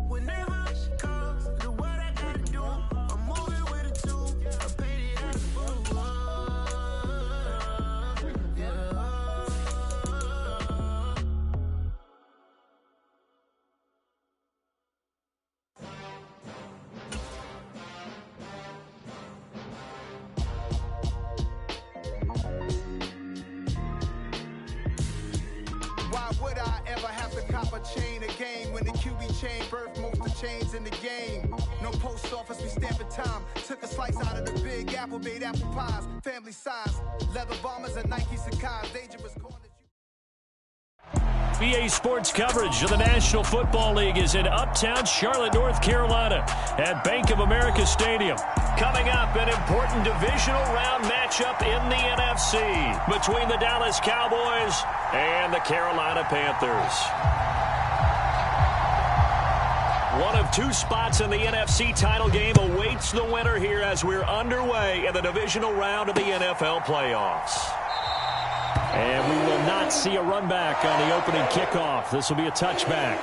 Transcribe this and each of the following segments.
Whenever she calls, do what I gotta do. I'm moving with a two. I paid it out of full. Why would I ever have to cop a chain a game when the QB chain birthed most of chains in the game? No post office, we stamping time. Took a slice out of the big apple, made apple pies. Family size, leather bombers and Nike Sacai's. Dangerous corners. BA Sports coverage of the National Football League is in uptown Charlotte, North Carolina at Bank of America Stadium. Coming up, an important divisional round matchup in the NFC between the Dallas Cowboys and the Carolina Panthers. One of two spots in the NFC title game awaits the winner here as we're underway in the divisional round of the NFL playoffs. And we will not see a run back on the opening kickoff. This will be a touchback.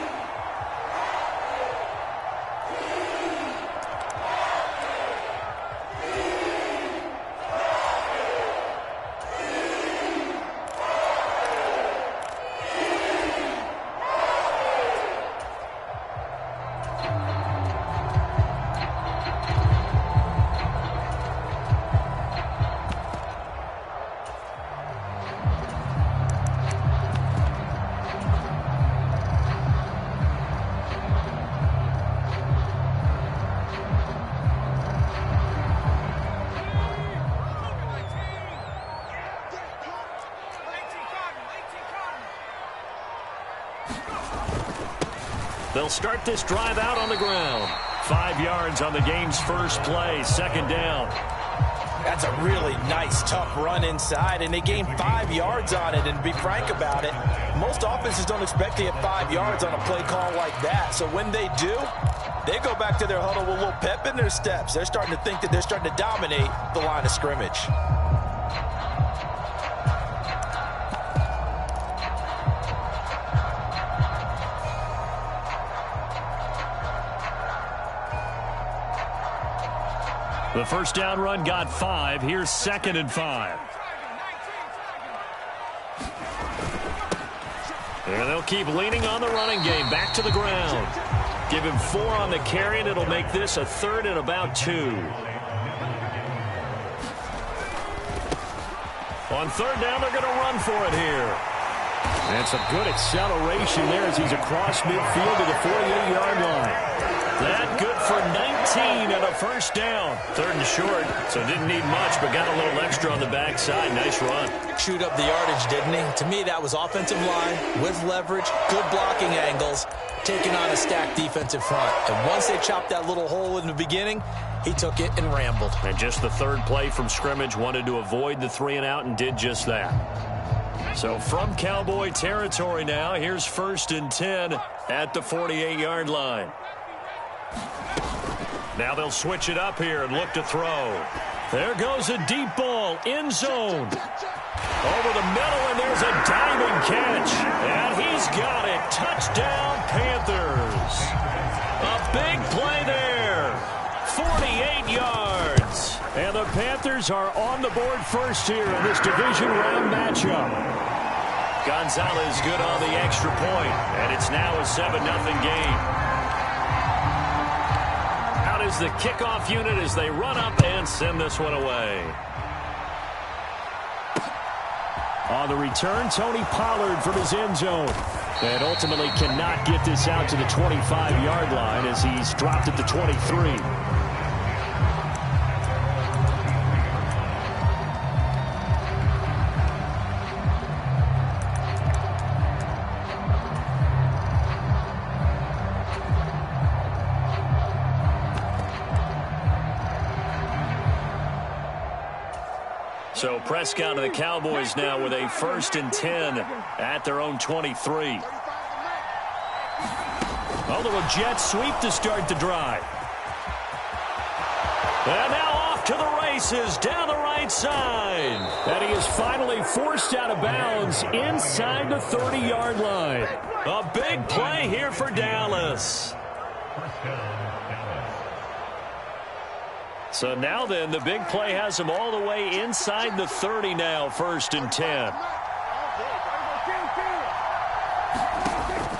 They'll start this drive out on the ground. 5 yards on the game's first play, second down. That's a really nice, tough run inside, and they gained 5 yards on it. And to be frank about it, most offenses don't expect to get 5 yards on a play call like that. So when they do, they go back to their huddle with a little pep in their steps. They're starting to think that they're starting to dominate the line of scrimmage. The first down run got 5. Here's 2nd and 5. And they'll keep leaning on the running game. Back to the ground. Give him 4 on the carry, and it'll make this a 3rd and about 2. On 3rd down, they're going to run for it here. And some good acceleration there as he's across midfield to the 48-yard line. That good for 19 and a first down. 3rd and short, so didn't need much, but got a little extra on the backside. Nice run. Chewed up the yardage, didn't he? To me, that was offensive line with leverage, good blocking angles, taking on a stacked defensive front. And once they chopped that little hole in the beginning, he took it and rambled. And just the 3rd play from scrimmage, wanted to avoid the 3 and out and did just that. So from Cowboy territory now, here's 1st and 10 at the 48-yard line. Now they'll switch it up here and look to throw. There goes a deep ball, end zone. Over the middle, and there's a diving catch. And he's got it. Touchdown, Panthers. A big play there. 48 yards. And the Panthers are on the board first here in this division round matchup. Gonzalez good on the extra point, and it's now a 7-0 game. Is the kickoff unit as they run up and send this one away. On the return, Tony Pollard from his end zone. And ultimately cannot get this out to the 25-yard line as he's dropped at the 23. So Prescott and the Cowboys now with a 1st and 10 at their own 23. A little jet sweep to start the drive. And now off off to the races down the right side. And he is finally forced out of bounds inside the 30-yard line. A big play here for Dallas. So now then, the big play has him all the way inside the 30 now, 1st and 10.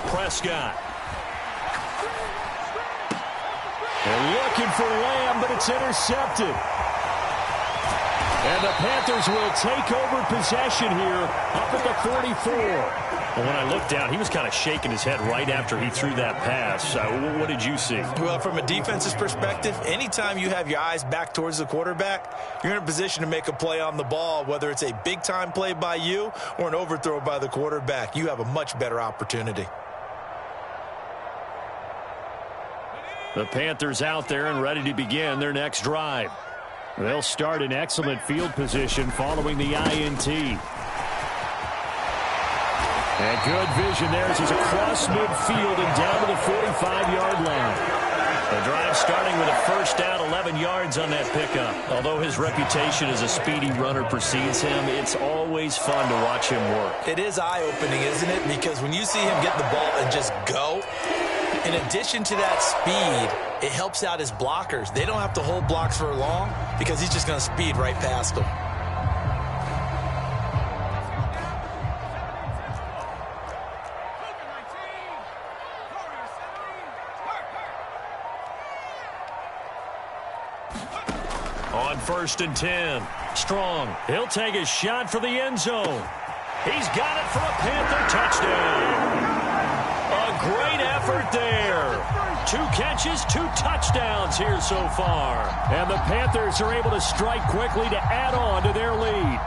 Prescott. They're looking for Lamb, but it's intercepted. And the Panthers will take over possession here up at the 44. Well, when I looked down, he was kind of shaking his head right after he threw that pass. What did you see? Well, from a defense's perspective, anytime you have your eyes back towards the quarterback, you're in a position to make a play on the ball, whether it's a big-time play by you or an overthrow by the quarterback. You have a much better opportunity. The Panthers out there and ready to begin their next drive. They'll start in excellent field position following the INT. And good vision there as he's across midfield and down to the 45-yard line. The drive starting with a first down, 11 yards on that pickup. Although his reputation as a speedy runner precedes him, it's always fun to watch him work. It is eye-opening, isn't it? Because when you see him get the ball and just go, in addition to that speed, it helps out his blockers. They don't have to hold blocks for long because he's just going to speed right past them. On 1st and 10, Strong. He'll take a shot for the end zone. He's got it for a Panther touchdown. A great effort there. 2 catches, 2 touchdowns here so far. And the Panthers are able to strike quickly to add on to their lead.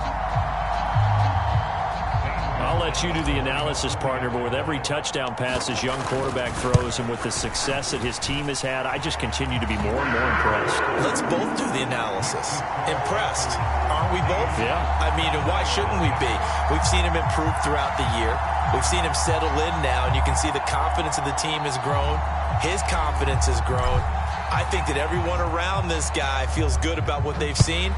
I'll let you do the analysis, partner, but with every touchdown pass his young quarterback throws and with the success that his team has had, I just continue to be more and more impressed. Let's both do the analysis. Impressed, aren't we both? Yeah. I mean, and why shouldn't we be? We've seen him improve throughout the year. We've seen him settle in now, and you can see the confidence of the team has grown. His confidence has grown. I think that everyone around this guy feels good about what they've seen.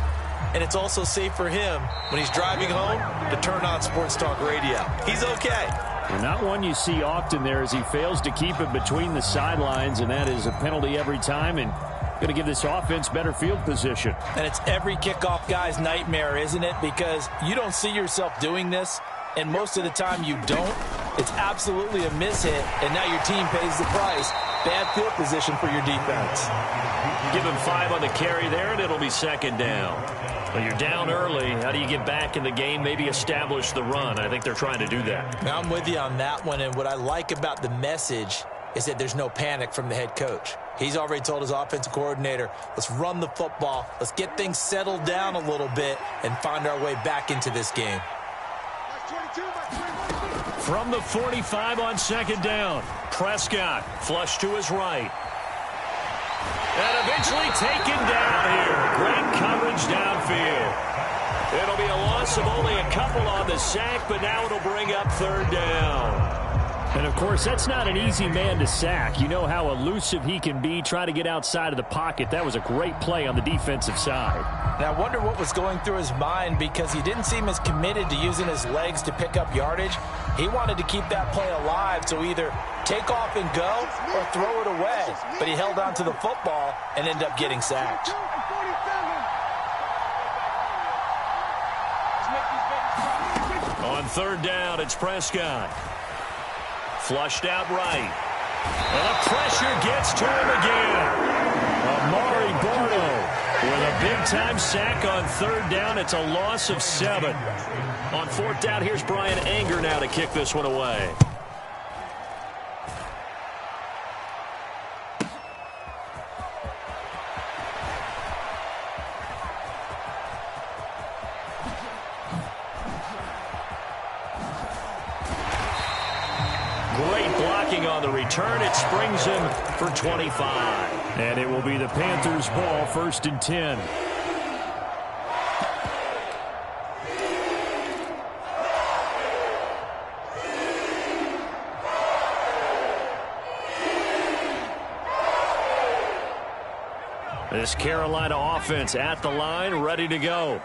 And it's also safe for him when he's driving home to turn on Sports Talk Radio. He's okay. And not one you see often there as he fails to keep it between the sidelines, and that is a penalty every time and going to give this offense better field position. And it's every kickoff guy's nightmare, isn't it? Because you don't see yourself doing this, and most of the time you don't. It's absolutely a mishit, and now your team pays the price. Bad field position for your defense. Give him 5 on the carry there, and it'll be 2nd down. Well, you're down early. How do you get back in the game, maybe establish the run? I think they're trying to do that. Now, I'm with you on that one, and what I like about the message is that there's no panic from the head coach. He's already told his offensive coordinator, let's run the football, let's get things settled down a little bit and find our way back into this game. From the 45 on 2nd down, Prescott flush to his right. And eventually taken down here. Great coverage downfield. It'll be a loss of only a couple on the sack, but now it'll bring up 3rd down. And, of course, that's not an easy man to sack. You know how elusive he can be, try to get outside of the pocket. That was a great play on the defensive side. And I wonder what was going through his mind because he didn't seem as committed to using his legs to pick up yardage. He wanted to keep that play alive, so either take off and go or throw it away. But he held on to the football and ended up getting sacked. On 3rd down, it's Prescott. Flushed out right. And the pressure gets to him again. Amari Bordo with a big-time sack on 3rd down. It's a loss of 7. On 4th down, here's Brian Anger now to kick this one away. Great blocking on the return. It springs him for 25. And it will be the Panthers' ball, 1st and 10. This Carolina offense at the line, ready to go.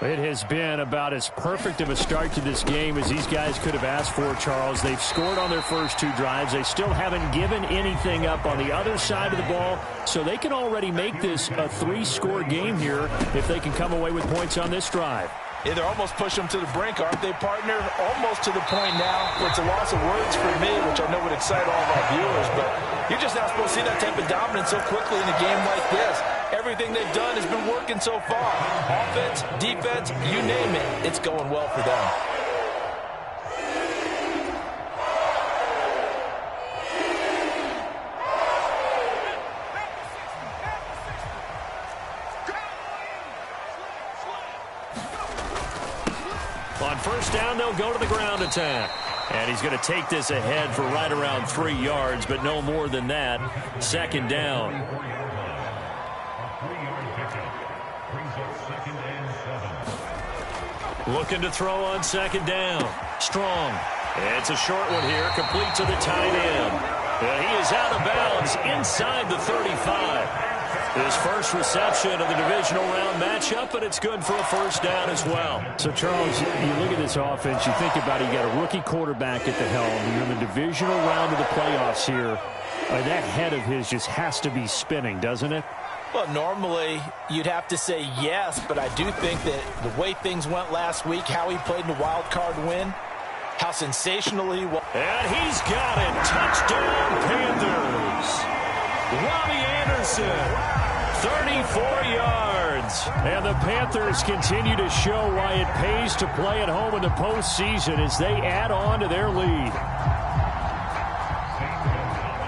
It has been about as perfect of a start to this game as these guys could have asked for, Charles. They've scored on their first 2 drives. They still haven't given anything up on the other side of the ball, so they can already make this a 3-score game here if they can come away with points on this drive. Yeah, they're almost pushing them to the brink, aren't they, partner? Almost to the point now where it's a loss of words for me, which I know would excite all of our viewers, but you're just not supposed to see that type of dominance so quickly in a game like this. Everything they've done has been working so far. Offense, defense, you name it, it's going well for them. On first down, they'll go to the ground attack. And he's going to take this ahead for right around 3 yards, but no more than that. Second down. Looking to throw on second down. Strong. It's a short one here, complete to the tight end. And he is out of bounds inside the 35. His first reception of the divisional round matchup, and it's good for a first down as well. So, Charles, you look at this offense, you think about it, you got a rookie quarterback at the helm. You're in the divisional round of the playoffs here. That head of his just has to be spinning, doesn't it? Well, normally you'd have to say yes, but I do think that the way things went last week, how he played in the wild card win, how sensational he was. And he's got it. Touchdown, Panthers. Robbie Anderson. 34 yards. And the Panthers continue to show why it pays to play at home in the postseason as they add on to their lead.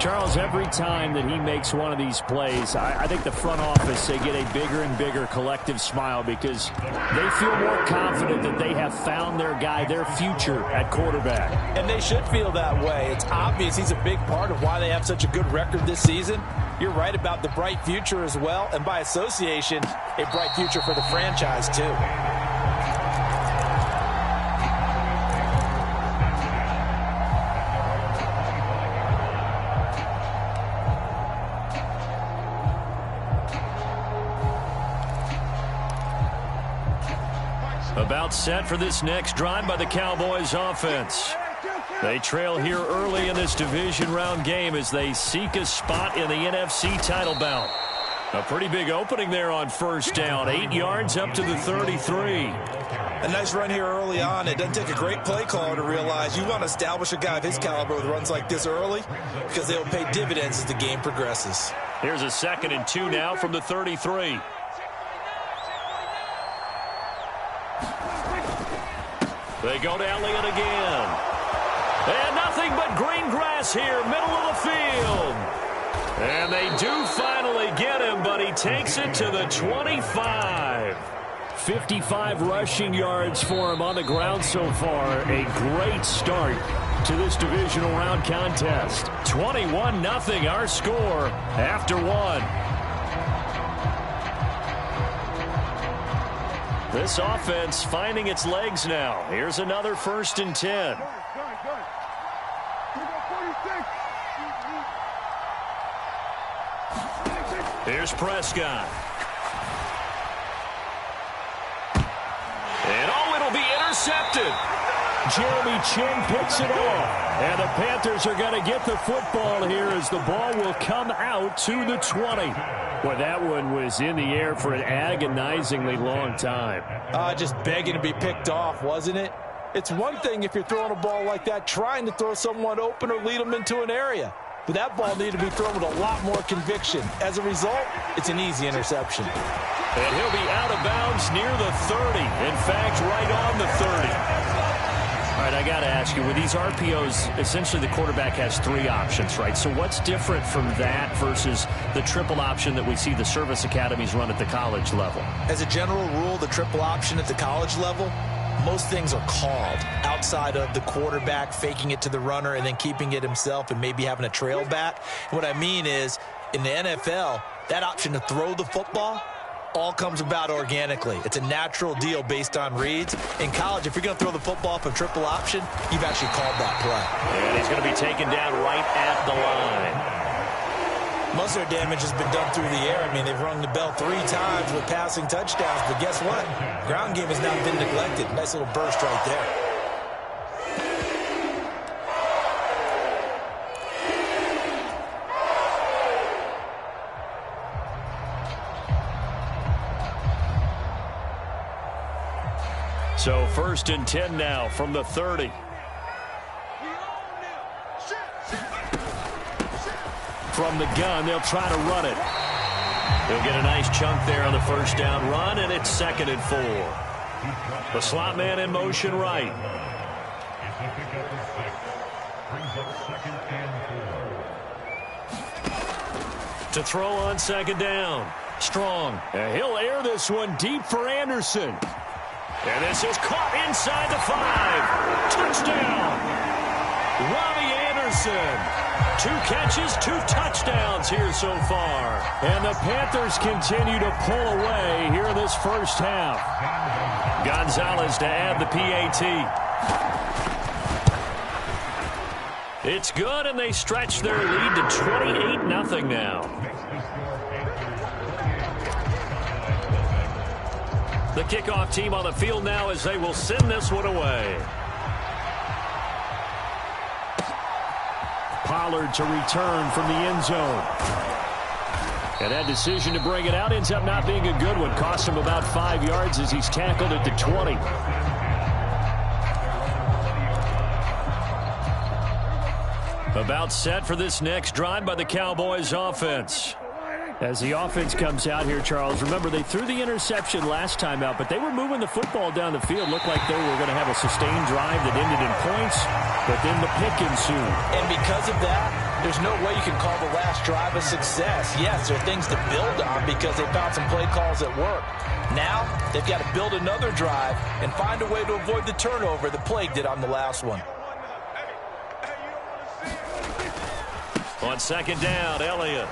Charles, every time that he makes one of these plays, I think the front office, they get a bigger and bigger collective smile because they feel more confident that they have found their guy, their future at quarterback. And they should feel that way. It's obvious he's a big part of why they have such a good record this season. You're right about the bright future as well, and by association, a bright future for the franchise too. About set for this next drive by the Cowboys offense. They trail here early in this division round game as they seek a spot in the NFC title bout. A pretty big opening there on first down. 8 yards up to the 33. A nice run here early on. It doesn't take a great play caller to realize you want to establish a guy of his caliber with runs like this early because they'll pay dividends as the game progresses. Here's a 2nd and 2 now from the 33. They go to Elliott again. And nothing but green grass here, middle of the field. And they do finally get him, but he takes it to the 25. 55 rushing yards for him on the ground so far. A great start to this divisional round contest. 21-0 our score after one. This offense finding its legs now. Here's another 1st and 10. Here's Prescott. And it'll be intercepted. Jeremy Chin picks it off. And the Panthers are going to get the football here as the ball will come out to the 20. Boy, that one was in the air for an agonizingly long time. Just begging to be picked off, wasn't it? It's one thing if you're throwing a ball like that, trying to throw someone open or lead them into an area. But that ball needed to be thrown with a lot more conviction. As a result, it's an easy interception. And he'll be out of bounds near the 30. In fact, right on the 30. All right, I got to ask you, with these RPOs, essentially the quarterback has 3 options, right? So what's different from that versus the triple option that we see the service academies run at the college level? As a general rule, the triple option at the college level, most things are called outside of the quarterback faking it to the runner and then keeping it himself and maybe having a trail back. What I mean is, in the NFL, that option to throw the football all comes about organically. It's a natural deal based on reads. In college, if you're going to throw the football for triple option, you've actually called that play. And he's going to be taken down right at the line. Most of their damage has been done through the air. I mean, they've rung the bell 3 times with passing touchdowns, but guess what? Ground game has not been neglected. Nice little burst right there. So 1st and 10 now from the 30. From the gun, they'll try to run it. They'll get a nice chunk there on the 1st down run, and it's 2nd and 4. The slot man in motion right. To throw on 2nd down. Strong. And he'll air this one deep for Anderson. And this is caught inside the 5. Touchdown. Robbie Anderson. 2 catches, 2 touchdowns here so far. And the Panthers continue to pull away here in this first half. Gonzalez to add the PAT. It's good, and they stretch their lead to 28-0 now. The kickoff team on the field now as they will send this one away. Pollard to return from the end zone. And that decision to bring it out ends up not being a good one. Cost him about 5 yards as he's tackled at the 20. About set for this next drive by the Cowboys offense. As the offense comes out here, Charles, remember they threw the interception last time out, but they were moving the football down the field. Looked like they were going to have a sustained drive that ended in points, but then the pick ensued. And because of that, there's no way you can call the last drive a success. Yes, there are things to build on because they found some play calls that work. Now, they've got to build another drive and find a way to avoid the turnover that plagued it on the last one. On 2nd down, Elliott.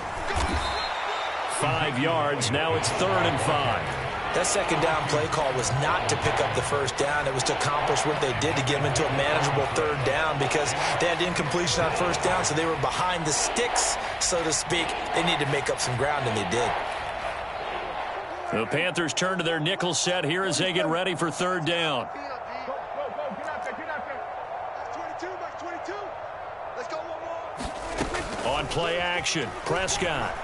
5 yards. Now it's 3rd and 5. That 2nd down play call was not to pick up the 1st down. It was to accomplish what they did to get them into a manageable 3rd down because they had incompletion on 1st down, so they were behind the sticks, so to speak. They needed to make up some ground, and they did. The Panthers turn to their nickel set here as they get ready for 3rd down. On play action, Prescott.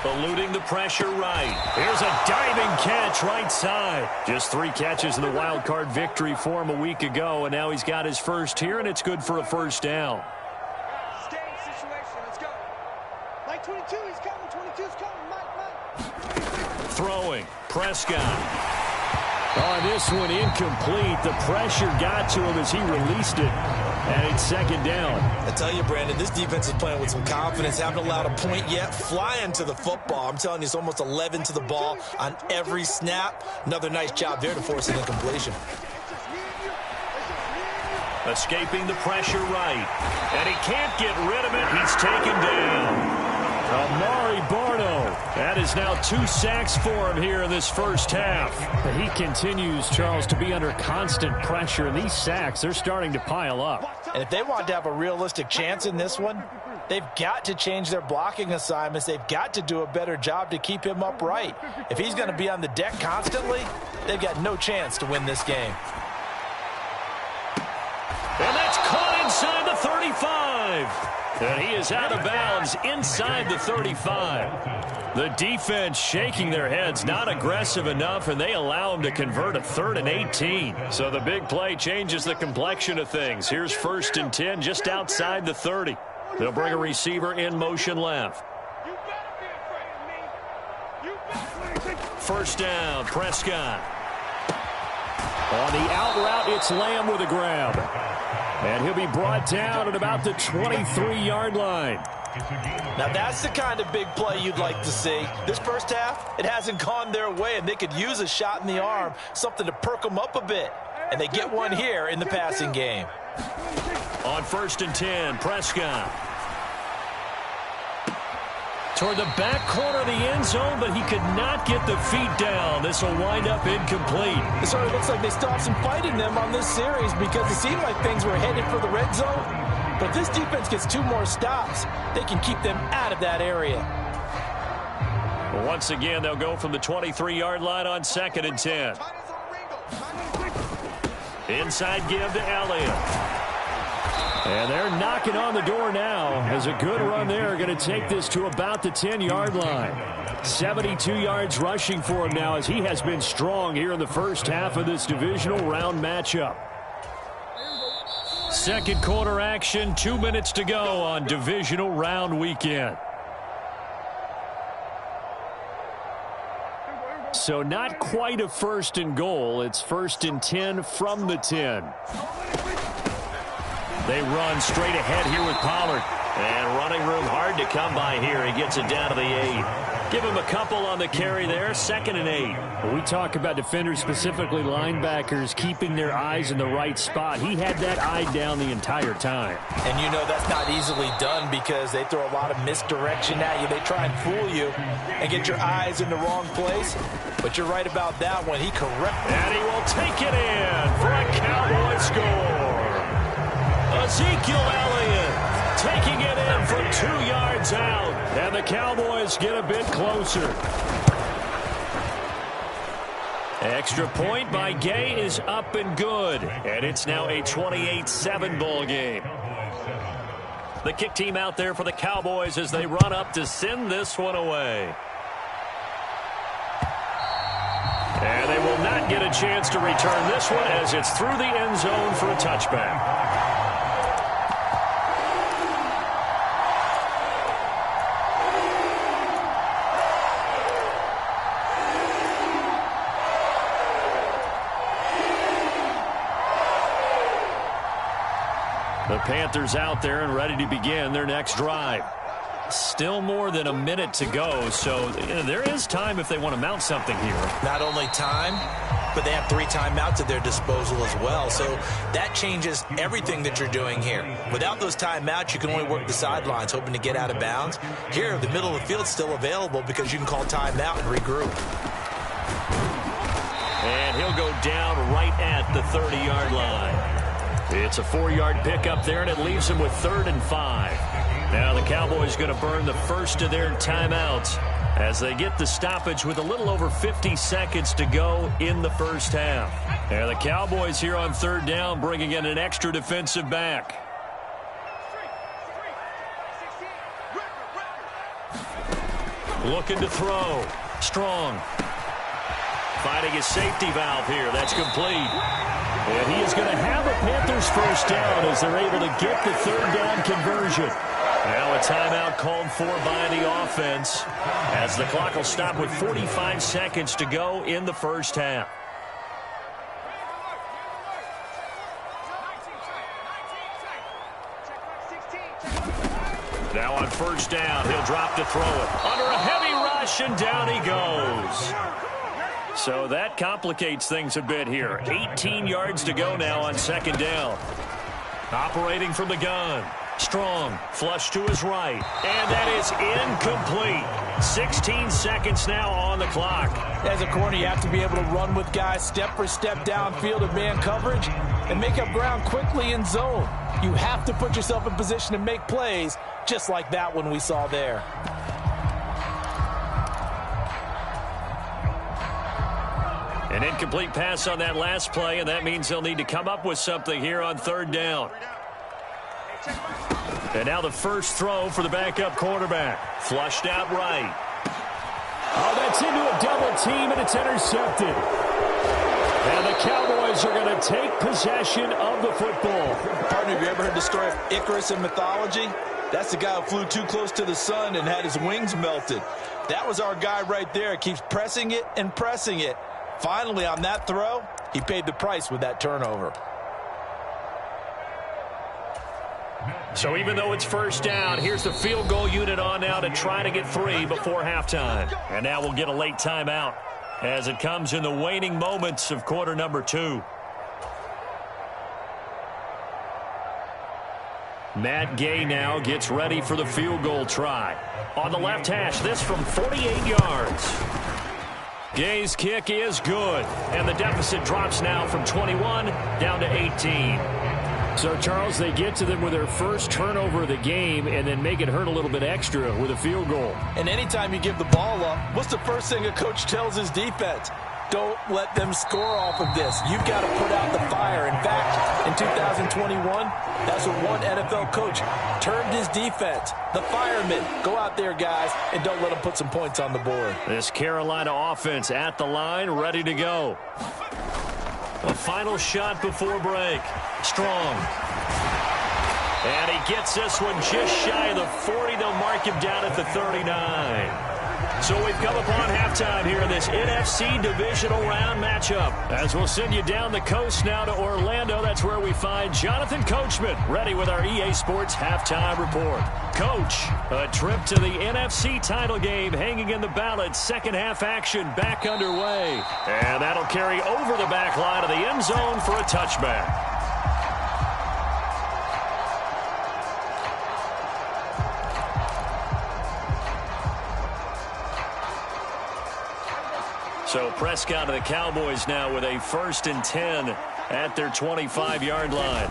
Eluding the pressure right. Here's a diving catch right side. Just 3 catches in the wild card victory for him a week ago, and now he's got his first here, and it's good for a 1st down. Game situation. Let's go. Mike 22, he's coming. 22's coming. Mike. Throwing. Prescott. On this one, incomplete. The pressure got to him as he released it. And it's 2nd down. I tell you, Brandon, this defense is playing with some confidence. Haven't allowed a point yet. Flying to the football. I'm telling you, it's almost 11 to the ball on every snap. Another nice job there to force an incompletion. Escaping the pressure right. And he can't get rid of it. He's taken down. Amari Barno. That is now 2 sacks for him here in this first half. He continues, Charles, to be under constant pressure, and these sacks, they're starting to pile up. And if they want to have a realistic chance in this one, they've got to change their blocking assignments. They've got to do a better job to keep him upright. If he's going to be on the deck constantly, they've got no chance to win this game. And that's caught inside the 35. And he is out of bounds inside the 35. The defense shaking their heads, not aggressive enough, and they allow him to convert a 3rd and 18. So the big play changes the complexion of things. Here's 1st and 10 just outside the 30. They'll bring a receiver in motion left. 1st down, Prescott. On the out route, it's Lamb with a grab. And he'll be brought down at about the 23-yard line. Now that's the kind of big play you'd like to see. This first half, it hasn't gone their way, and they could use a shot in the arm, something to perk them up a bit. And they get one here in the passing game. On 1st and 10, Prescott. Toward the back corner of the end zone, but he could not get the feet down. This will wind up incomplete. It sort of looks like they still have some fight in them on this series because it seemed like things were headed for the red zone. But if this defense gets 2 more stops, they can keep them out of that area. Well, once again, they'll go from the 23-yard line on 2nd and 10. Inside give to Elliott. And they're knocking on the door now as a good run there. Going to take this to about the 10-yard line. 72 yards rushing for him now as he has been strong here in the first half of this divisional round matchup. Second quarter action, 2 minutes to go on divisional round weekend. So not quite a 1st and goal. It's 1st and 10 from the 10. They run straight ahead here with Pollard. And running room hard to come by here. He gets it down to the 8. Give him a couple on the carry there. 2nd and 8. We talk about defenders, specifically linebackers, keeping their eyes in the right spot. He had that eye down the entire time. And you know that's not easily done because they throw a lot of misdirection at you. They try and fool you and get your eyes in the wrong place. But you're right about that one. He corrected. And he will take it in for a Cowboy score. Ezekiel Elliott taking it in from 2 yards out. And the Cowboys get a bit closer. Extra point by Gay is up and good. And it's now a 28-7 ball game. The kick team out there for the Cowboys as they run up to send this one away. And they will not get a chance to return this one as it's through the end zone for a touchback. The Panthers out there and ready to begin their next drive. Still more than a minute to go, so there is time if they want to mount something here. Not only time, but they have 3 timeouts at their disposal as well. So that changes everything that you're doing here. Without those timeouts, you can only work the sidelines, hoping to get out of bounds. Here, the middle of the field's still available because you can call timeout and regroup. And he'll go down right at the 30-yard line. It's a 4-yard pickup there, and it leaves him with 3rd and 5. Now the Cowboys going to burn the first of their timeouts as they get the stoppage with a little over 50 seconds to go in the first half. And the Cowboys here on 3rd down bringing in an extra defensive back. Looking to throw. Strong. Finding his safety valve here. That's complete. And he is going to have a Panthers first down as they're able to get the 3rd down conversion. Now a timeout called for by the offense as the clock will stop with 45 seconds to go in the first half. Now on 1st down, he'll drop to throw it. Under a heavy rush, and down he goes. So that complicates things a bit here. 18 yards to go now on 2nd down. Operating from the gun. Strong, flush to his right, and that is incomplete. 16 seconds now on the clock. As a corner, you have to be able to run with guys step for step downfield in man coverage and make up ground quickly in zone. You have to put yourself in position to make plays, just like that one we saw there. An incomplete pass on that last play, and that means they'll need to come up with something here on 3rd down. And now the first throw for the backup quarterback. Flushed out right. Oh, that's into a double team, and it's intercepted. And the Cowboys are going to take possession of the football. Partner, have you ever heard the story of Icarus in mythology? That's the guy who flew too close to the sun and had his wings melted. That was our guy right there. Keeps pressing it and pressing it. Finally, on that throw, he paid the price with that turnover. So even though it's 1st down, here's the field goal unit on now to try to get 3 before halftime. And now we'll get a late timeout as it comes in the waning moments of quarter number 2. Matt Gay now gets ready for the field goal try. On the left hash, this from 48 yards. Gay's kick is good, and the deficit drops now from 21 down to 18. So, Charles, they get to them with their first turnover of the game and then make it hurt a little bit extra with a field goal. And anytime you give the ball up, what's the first thing a coach tells his defense? Don't let them score off of this. You've got to put out the fire. In fact, in 2021, that's what one NFL coach termed his defense. The firemen. Go out there, guys, and don't let them put some points on the board. This Carolina offense at the line, ready to go. A final shot before break. Strong. And he gets this one just shy of the 40. They'll mark him down at the 39. So we've come upon halftime here in this NFC divisional round matchup. As we'll send you down the coast now to Orlando, that's where we find Jonathan Coachman, ready with our EA Sports halftime report. Coach, a trip to the NFC title game hanging in the balance. Second half action back underway. And that'll carry over the back line of the end zone for a touchback. So Prescott of the Cowboys now with a 1st and 10 at their 25-yard line.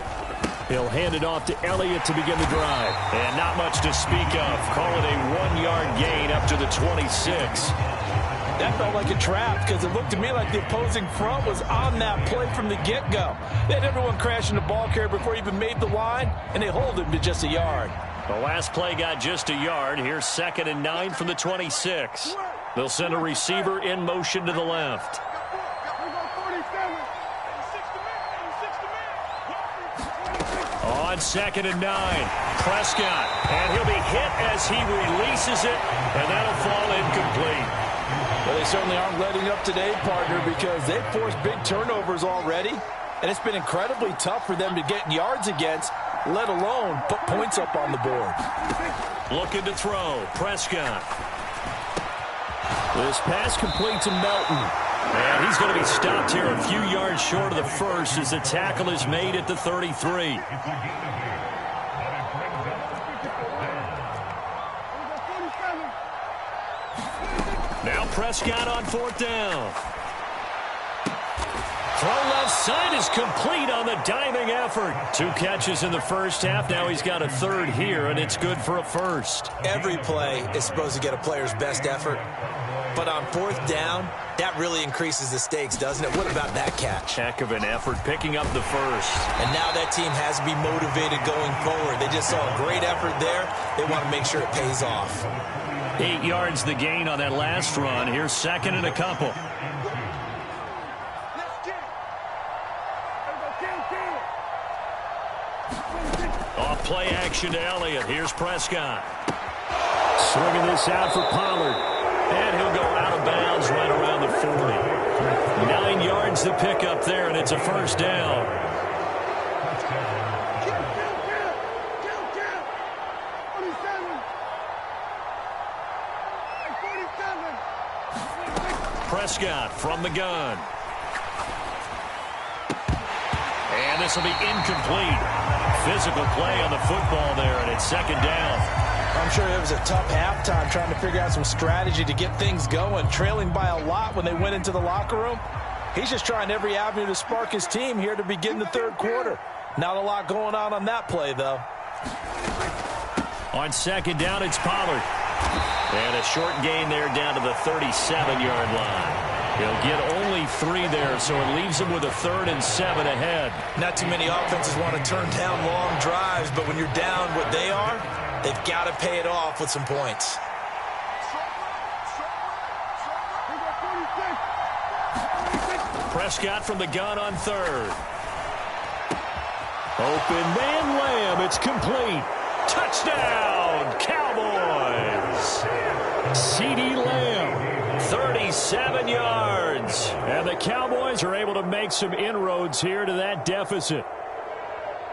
He'll hand it off to Elliott to begin the drive. And not much to speak of. Call it a 1-yard gain up to the 26. That felt like a trap because it looked to me like the opposing front was on that play from the get-go. They had everyone crashing the ball carrier before he even made the line, and they hold him to just a yard. The last play got just a yard. Here's 2nd and 9 from the 26. They'll send a receiver in motion to the left. On 2nd and 9, Prescott. And he'll be hit as he releases it, and that'll fall incomplete. Well, they certainly aren't letting up today, partner, because they've forced big turnovers already, and it's been incredibly tough for them to get yards against, let alone put points up on the board. Looking to throw, Prescott. This pass complete to Melton. And he's going to be stopped here a few yards short of the first as the tackle is made at the 33. Now Prescott on 4th down. Throw left side is complete on the diving effort. 2 catches in the first half. Now he's got a 3rd here, and it's good for a 1st. Every play is supposed to get a player's best effort. But on 4th down, that really increases the stakes, doesn't it? What about that catch? Heck of an effort picking up the 1st. And now that team has to be motivated going forward. They just saw a great effort there. They want to make sure it pays off. 8 yards the gain on that last run. Here's 2nd and a couple. Off play action to Elliott. Here's Prescott. Swinging this out for Pollard. And he'll go out of bounds right around the 40. 9 yards to pick up there, and it's a 1st down. Prescott from the gun. And this will be incomplete. Physical play on the football there, and it's 2nd down. I'm sure it was a tough halftime trying to figure out some strategy to get things going, trailing by a lot when they went into the locker room. He's just trying every avenue to spark his team here to begin the 3rd quarter. Not a lot going on that play, though. On 2nd down, it's Pollard. And a short gain there down to the 37-yard line. He'll get only 3 there, so it leaves him with a 3rd and 7 ahead. Not too many offenses want to turn down long drives, but when you're down what they are, they've got to pay it off with some points. Prescott from the gun on 3rd. Open man Lamb. It's complete. Touchdown, Cowboys. CeeDee Lamb, 37 yards. And the Cowboys are able to make some inroads here to that deficit.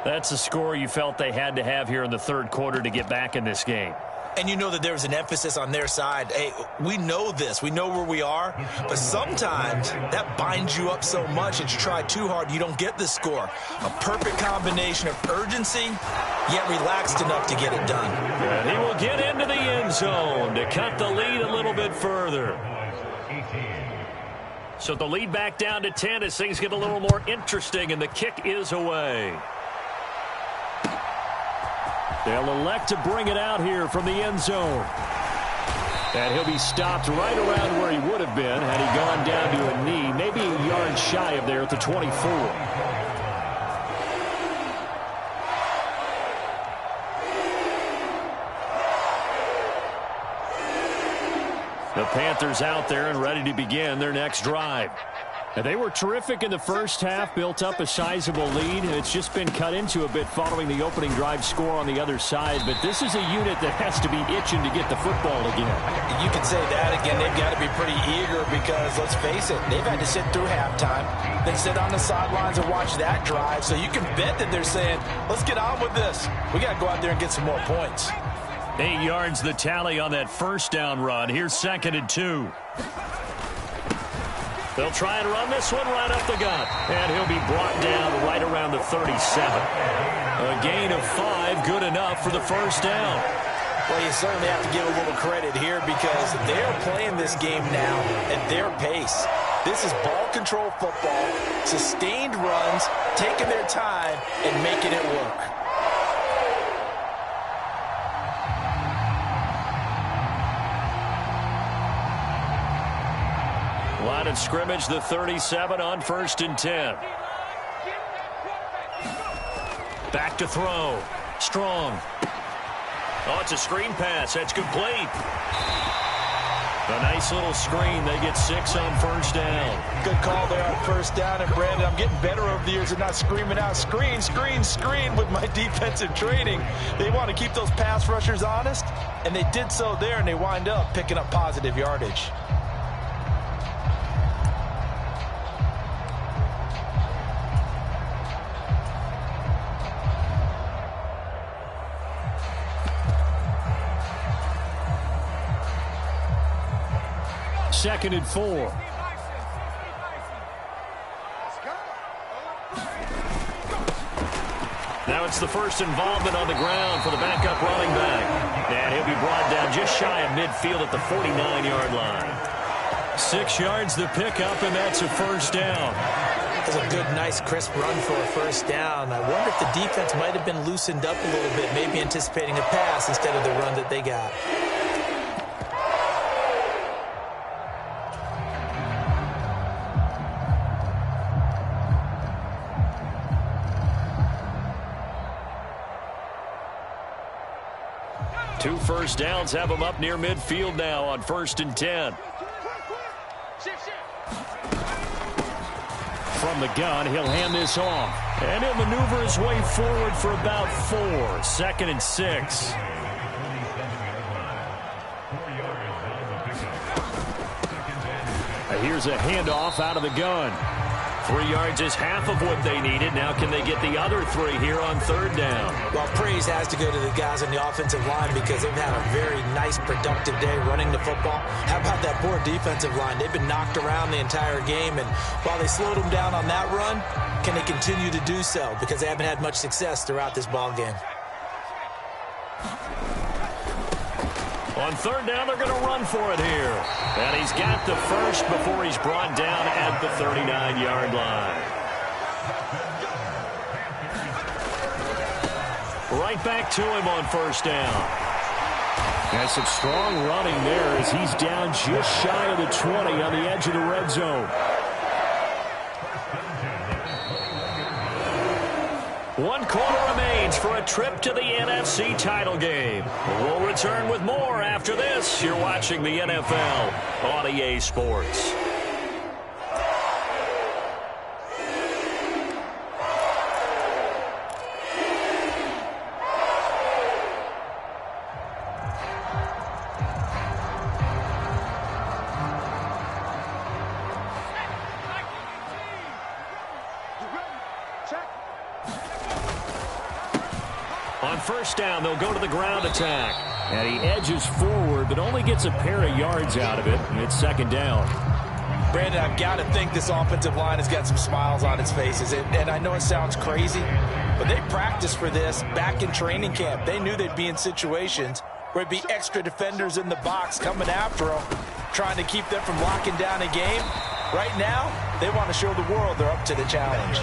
That's a score you felt they had to have here in the 3rd quarter to get back in this game. And you know that there was an emphasis on their side. Hey, we know this. We know where we are. But sometimes that binds you up so much that you try too hard, you don't get the score. A perfect combination of urgency, yet relaxed enough to get it done. And he will get into the end zone to cut the lead a little bit further. So the lead back down to 10 as things get a little more interesting, and the kick is away. They'll elect to bring it out here from the end zone. And he'll be stopped right around where he would have been had he gone down to a knee, maybe a yard shy of there at the 24. The Panthers out there and ready to begin their next drive. And they were terrific in the first half, built up a sizable lead. It's just been cut into a bit following the opening drive score on the other side. But this is a unit that has to be itching to get the football again. You can say that again. They've got to be pretty eager because, let's face it, they've had to sit through halftime, then sit on the sidelines and watch that drive. So you can bet that they're saying, let's get on with this. We got to go out there and get some more points. 8 yards the tally on that first down run. Here's 2nd and 2. They'll try and run this one right up the gut. And he'll be brought down right around the 37. A gain of 5, good enough for the first down. Well, you certainly have to give a little credit here because they're playing this game now at their pace. This is ball control football, sustained runs, taking their time and making it work. Line of scrimmage, the 37 on 1st and 10. Back to throw. Strong. Oh, it's a screen pass. That's complete. A nice little screen. They get 6 on 1st down. Good call there on 1st down. And, Brandon, I'm getting better over the years at not screaming out, screen, screen, screen with my defensive training. They want to keep those pass rushers honest, and they did so there, and they wind up picking up positive yardage. Second and 4. Now it's the first involvement on the ground for the backup running back. And he'll be brought down just shy of midfield at the 49-yard line. 6 yards the pickup, and that's a first down. That's a good, nice, crisp run for a first down. I wonder if the defense might have been loosened up a little bit, maybe anticipating a pass instead of the run that they got. Two first downs have them up near midfield now on 1st and 10. From the gun, he'll hand this off. And he'll maneuver his way forward for about 4. 2nd and 6. Here's a handoff out of the gun. 3 yards is half of what they needed. Now can they get the other 3 here on 3rd down? Well, praise has to go to the guys on the offensive line because they've had a very nice, productive day running the football. How about that poor defensive line? They've been knocked around the entire game, and while they slowed them down on that run, can they continue to do so? Because they haven't had much success throughout this ball game. On 3rd down, they're going to run for it here. And he's got the first before he's brought down at the 39-yard line. Right back to him on 1st down. That's some strong running there as he's down just shy of the 20 on the edge of the red zone. One quarter remains for a trip to the NFC title game. We'll return with more after this. You're watching the NFL on EA Sports. On 1st down, they'll go to the ground attack. And he edges forward, but only gets a pair of yards out of it. It's 2nd down. Brandon, I've got to think this offensive line has got some smiles on its faces. And I know it sounds crazy, but they practiced for this back in training camp. They knew they'd be in situations where it'd be extra defenders in the box coming after them, trying to keep them from locking down a game. Right now, they want to show the world they're up to the challenge.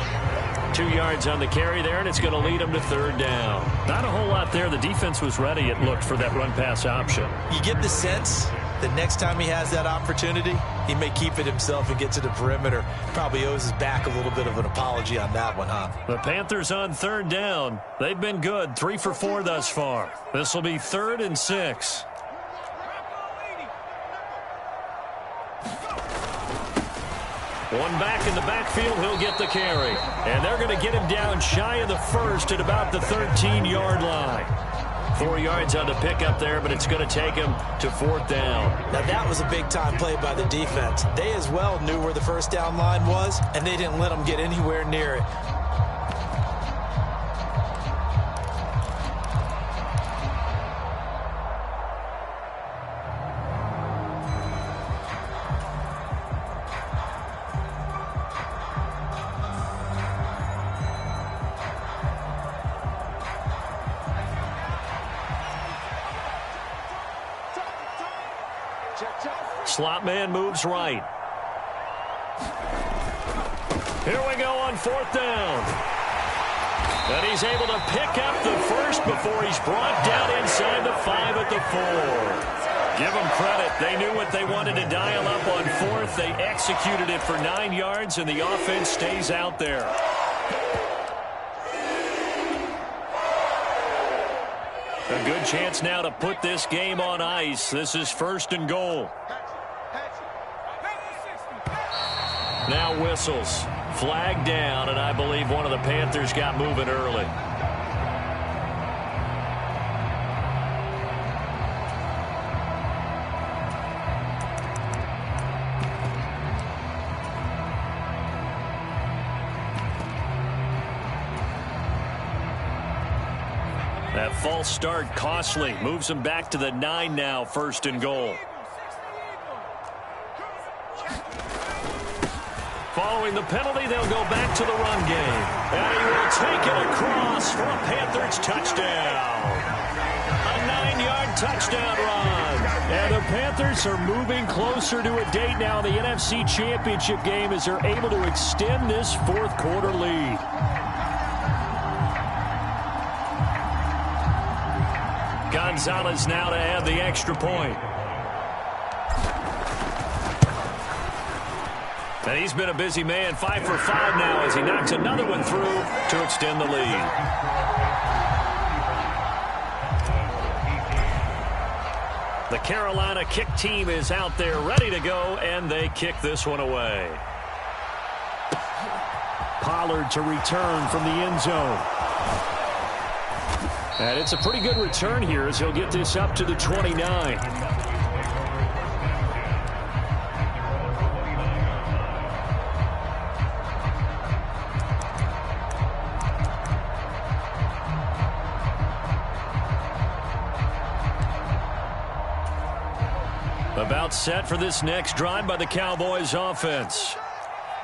2 yards on the carry there, and it's going to lead them to third down. Not a whole lot there. The defense was ready, it looked, for that run-pass option. You get the sense that next time he has that opportunity, he may keep it himself and get to the perimeter. Probably owes his back a little bit of an apology on that one, huh? The Panthers on third down. They've been good, 3 for 4 thus far. This will be 3rd and 6. One back in the backfield, he'll get the carry. And they're going to get him down shy of the first at about the 13-yard line. 4 yards on the pickup there, but it's going to take him to 4th down. Now that was a big-time play by the defense. They as well knew where the first down line was, and they didn't let them get anywhere near it. Slot man moves right. Here we go on 4th down. And he's able to pick up the first before he's brought down inside the 5 at the 4. Give them credit. They knew what they wanted to dial up on 4th. They executed it for 9 yards, and the offense stays out there. A good chance now to put this game on ice. This is 1st and goal. Now whistles. Flag down, and I believe one of the Panthers got moving early. That false start costly. Moves him back to the 9 now, 1st and goal. Following the penalty, they'll go back to the run game. And he will take it across for a Panthers touchdown. A 9-yard touchdown run. And the Panthers are moving closer to a date now in the NFC Championship game as they're able to extend this 4th quarter lead. Gonzalez now to add the extra point. And he's been a busy man, 5 for 5 now as he knocks another one through to extend the lead. The Carolina kick team is out there ready to go, and they kick this one away. Pollard to return from the end zone. And it's a pretty good return here as he'll get this up to the 29. About set for this next drive by the Cowboys offense.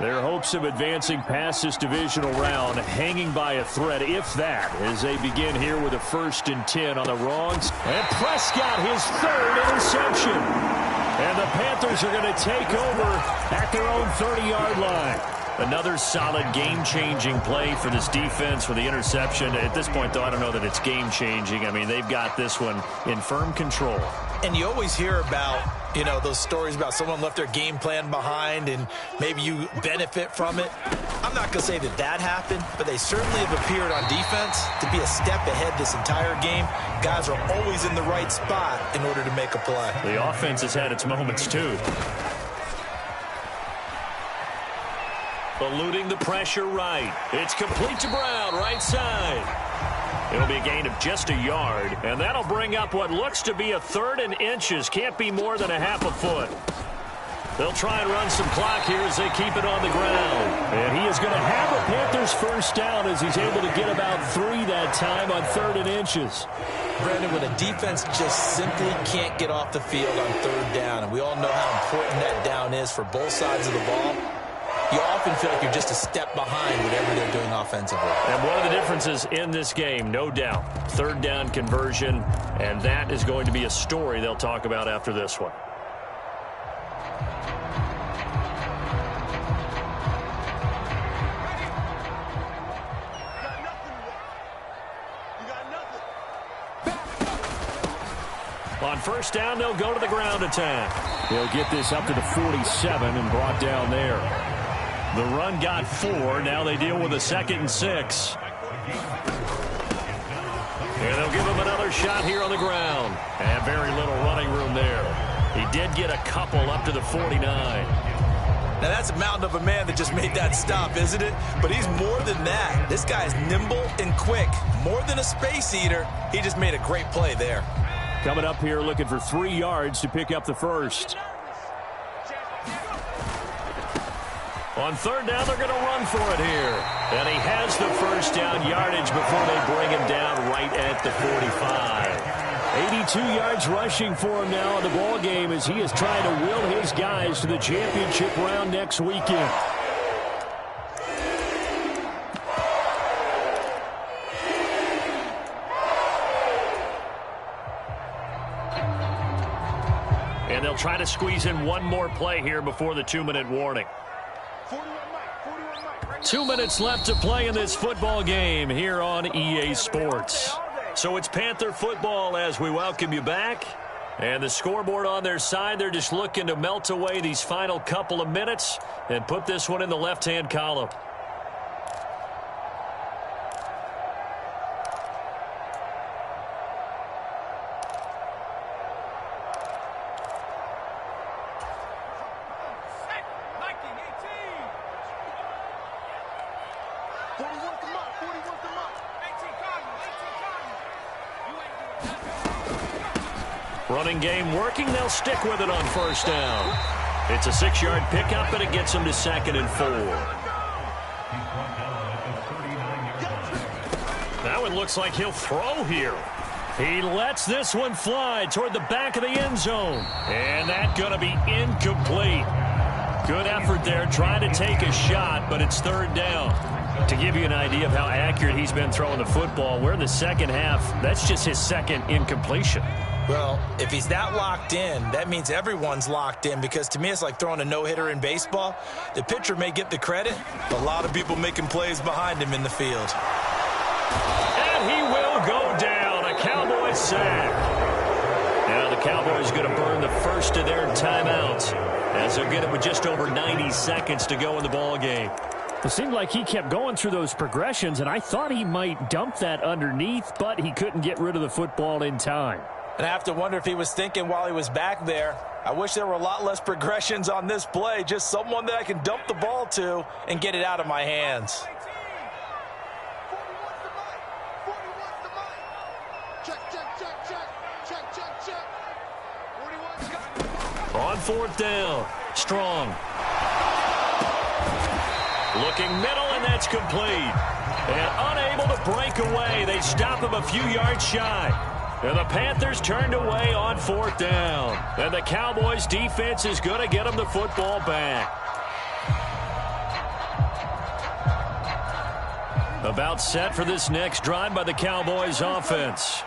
Their hopes of advancing past this divisional round hanging by a thread, if that, as they begin here with a 1st and 10 on the wrongs. And Prescott, his 3rd interception. And the Panthers are going to take over at their own 30-yard line. Another solid game-changing play for this defense with the interception. At this point, though, I don't know that it's game-changing. I mean, they've got this one in firm control. And you always hear about, you know, those stories about someone left their game plan behind and maybe you benefit from it. I'm not going to say that that happened, but they certainly have appeared on defense to be a step ahead this entire game. Guys are always in the right spot in order to make a play. The offense has had its moments, too. Eluding the pressure right. It's complete to Brown, right side. It'll be a gain of just a yard, and that'll bring up what looks to be a 3rd and inches. Can't be more than a half a foot. They'll try and run some clock here as they keep it on the ground. And he is going to have a Panthers 1st down as he's able to get about 3 that time on 3rd and inches. Brandon, when a defense just simply can't get off the field on 3rd down, and we all know how important that down is for both sides of the ball, you often feel like you're just a step behind whatever they're doing offensively. And one of the differences in this game, no doubt, 3rd down conversion, and that is going to be a story they'll talk about after this one. On first down, they'll go to the ground attack. They'll get this up to the 47 and brought down there. The run got 4. Now they deal with a 2nd and 6. And they'll give him another shot here on the ground. And very little running room there. He did get a couple up to the 49. Now, that's a mountain of a man that just made that stop, isn't it? But he's more than that. This guy's nimble and quick. More than a space eater, he just made a great play there. Coming up here looking for 3 yards to pick up the first. On third down, they're going to run for it here. And he has the first down yardage before they bring him down right at the 45. 82 yards rushing for him now in the ball game as he is trying to will his guys to the championship round next weekend. And they'll try to squeeze in one more play here before the 2-minute warning. 2 minutes left to play in this football game here on EA Sports. So it's Panther football as we welcome you back. And the scoreboard on their side, they're just looking to melt away these final couple of minutes and put this one in the left-hand column. Running game working. They'll stick with it on first down. It's a 6-yard pickup, and it gets them to 2nd and 4. Now it looks like he'll throw here. He lets this one fly toward the back of the end zone. And that's going to be incomplete. Good effort there trying to take a shot, but it's 3rd down. To give you an idea of how accurate he's been throwing the football, we're in the second half. That's just his 2nd incompletion. Well, if he's that locked in, that means everyone's locked in, because to me it's like throwing a no-hitter in baseball. The pitcher may get the credit, but a lot of people making plays behind him in the field. And he will go down. A Cowboys sack. Now the Cowboys going to burn the first of their timeouts as they'll get it with just over 90 seconds to go in the ball game. It seemed like he kept going through those progressions, and I thought he might dump that underneath, but he couldn't get rid of the football in time. And I have to wonder if he was thinking while he was back there, I wish there were a lot less progressions on this play, just someone that I can dump the ball to and get it out of my hands. On 4th down, Strong. Looking middle, and that's complete. And unable to break away, they stop him a few yards shy. And the Panthers turned away on 4th down. And the Cowboys defense is going to get them the football back. About set for this next drive by the Cowboys offense.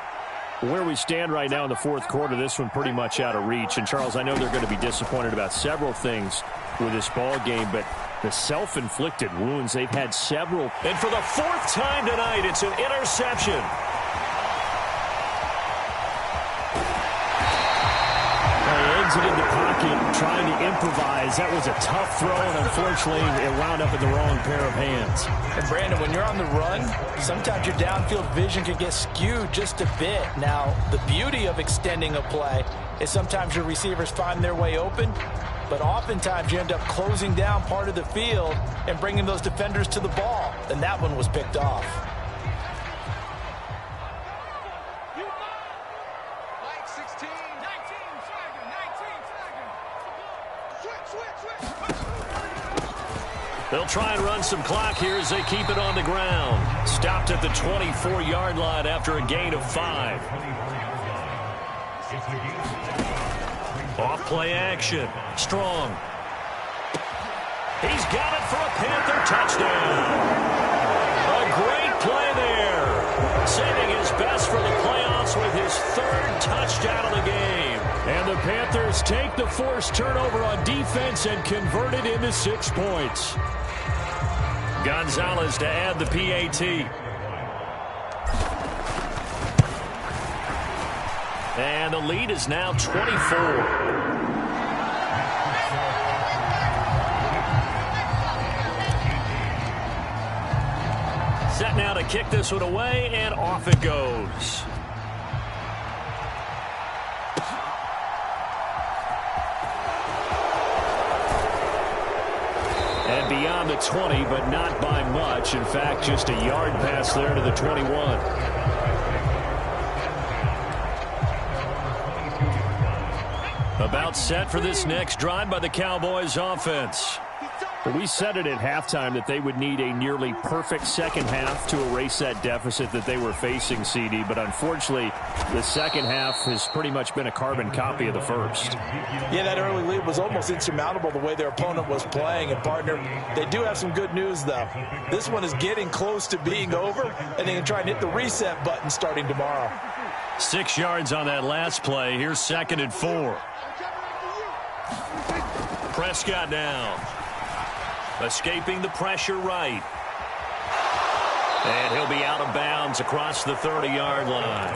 Where we stand right now in the 4th quarter, this one pretty much out of reach. And, Charles, I know they're going to be disappointed about several things with this ball game, but the self-inflicted wounds, they've had several. And for the 4th time tonight, it's an interception. Exited the pocket, trying to improvise. That was a tough throw, and unfortunately, it wound up in the wrong pair of hands. And, Brandon, when you're on the run, sometimes your downfield vision can get skewed just a bit. Now, the beauty of extending a play is sometimes your receivers find their way open, but oftentimes you end up closing down part of the field and bringing those defenders to the ball, and that one was picked off. They'll try and run some clock here as they keep it on the ground. Stopped at the 24-yard line after a gain of 5. Off play action. Strong. He's got it for a Panther touchdown. A great play there. Saving his best for the playoffs with his 3rd touchdown of the game. And the Panthers take the forced turnover on defense and convert it into 6 points. Gonzalez to add the PAT. And the lead is now 24. Set now to kick this one away, and off it goes. And beyond the 20, but not by much. In fact, just a yard pass there to the 21. About set for this next drive by the Cowboys offense. We said it at halftime that they would need a nearly perfect second half to erase that deficit that they were facing, CD. But unfortunately, the second half has pretty much been a carbon copy of the first. Yeah, that early lead was almost insurmountable the way their opponent was playing. And, partner, they do have some good news, though. This one is getting close to being over, and they can try and hit the reset button starting tomorrow. 6 yards on that last play. Here's 2nd and 4. Prescott now. Escaping the pressure right. And he'll be out of bounds across the 30-yard line.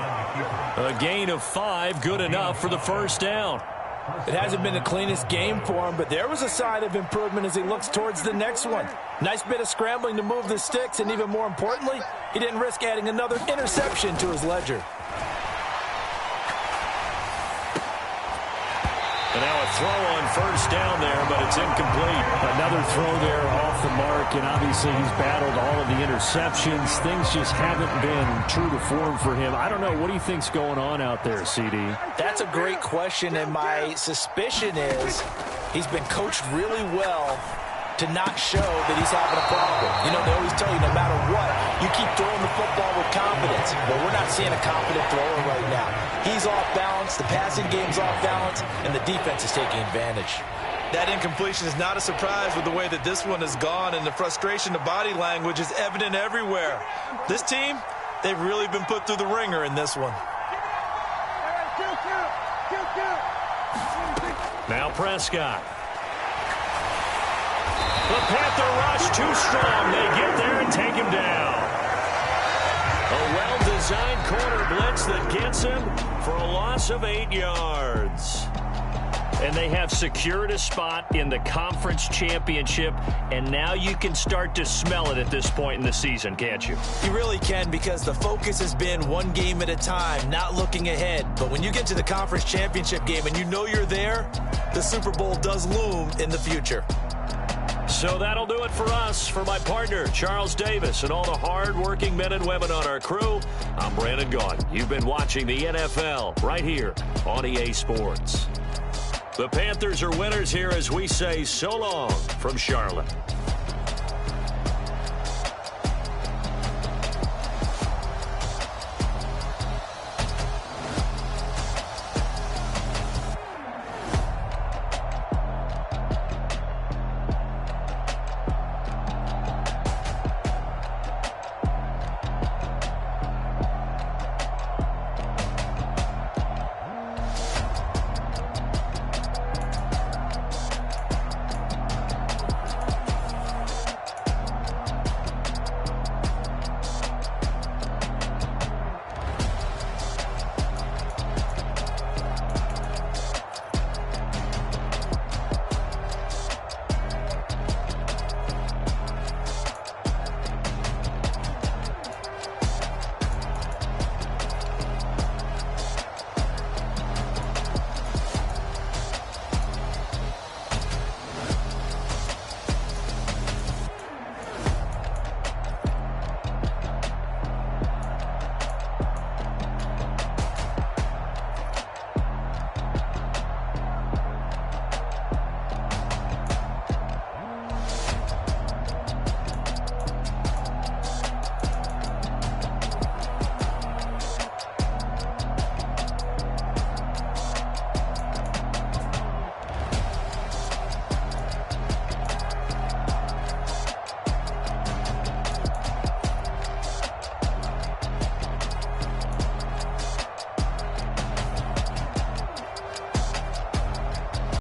A gain of 5, good enough for the first down. It hasn't been the cleanest game for him, but there was a sign of improvement as he looks towards the next one. Nice bit of scrambling to move the sticks, and even more importantly, he didn't risk adding another interception to his ledger. And now a throw on first down there, but it's incomplete. Another throw there off the mark, and obviously he's battled all of the interceptions. Things just haven't been true to form for him. I don't know. What do you think's going on out there, CD? That's a great question, and my suspicion is he's been coached really well to not show that he's having a problem. You know, they always tell you no matter what, you keep throwing the football with confidence. But we're not seeing a confident thrower right now. He's off balance, the passing game's off balance, and the defense is taking advantage. That incompletion is not a surprise with the way that this one has gone, and the frustration, the body language is evident everywhere. This team, they've really been put through the ringer in this one. Now Prescott. The Panther rush too strong. They get there and take him down. A well-designed corner blitz that gets him for a loss of 8 yards. And they have secured a spot in the conference championship, and now you can start to smell it at this point in the season, can't you? You really can, because the focus has been one game at a time, not looking ahead. But when you get to the conference championship game and you know you're there, the Super Bowl does loom in the future. So that'll do it for us. For my partner, Charles Davis, and all the hard-working men and women on our crew, I'm Brandon Gaudin. You've been watching the NFL right here on EA Sports. The Panthers are winners here as we say so long from Charlotte.